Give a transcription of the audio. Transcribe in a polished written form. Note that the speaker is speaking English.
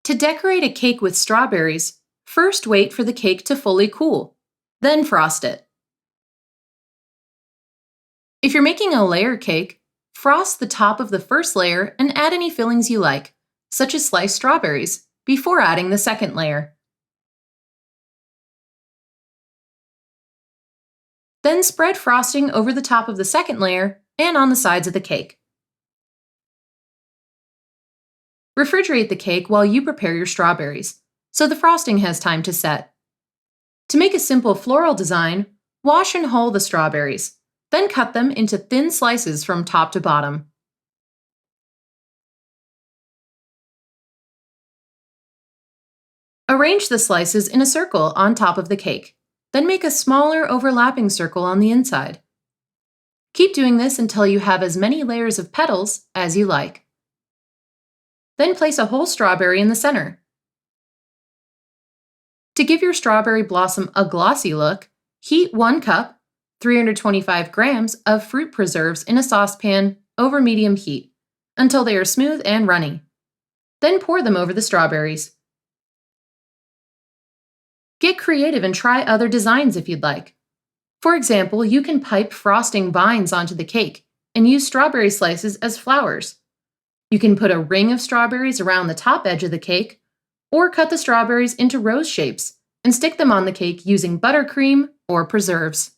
To decorate a cake with strawberries, first wait for the cake to fully cool, then frost it. If you're making a layer cake, frost the top of the first layer and add any fillings you like, such as sliced strawberries, before adding the second layer. Then spread frosting over the top of the second layer and on the sides of the cake. Refrigerate the cake while you prepare your strawberries, so the frosting has time to set. To make a simple floral design, wash and hull the strawberries, then cut them into thin slices from top to bottom. Arrange the slices in a circle on top of the cake, then make a smaller overlapping circle on the inside. Keep doing this until you have as many layers of petals as you like. Then place a whole strawberry in the center. To give your strawberry blossom a glossy look, heat 1 cup, 325 grams of fruit preserves in a saucepan over medium heat until they are smooth and runny. Then pour them over the strawberries. Get creative and try other designs if you'd like. For example, you can pipe frosting vines onto the cake and use strawberry slices as flowers. You can put a ring of strawberries around the top edge of the cake, or cut the strawberries into rose shapes and stick them on the cake using buttercream or preserves.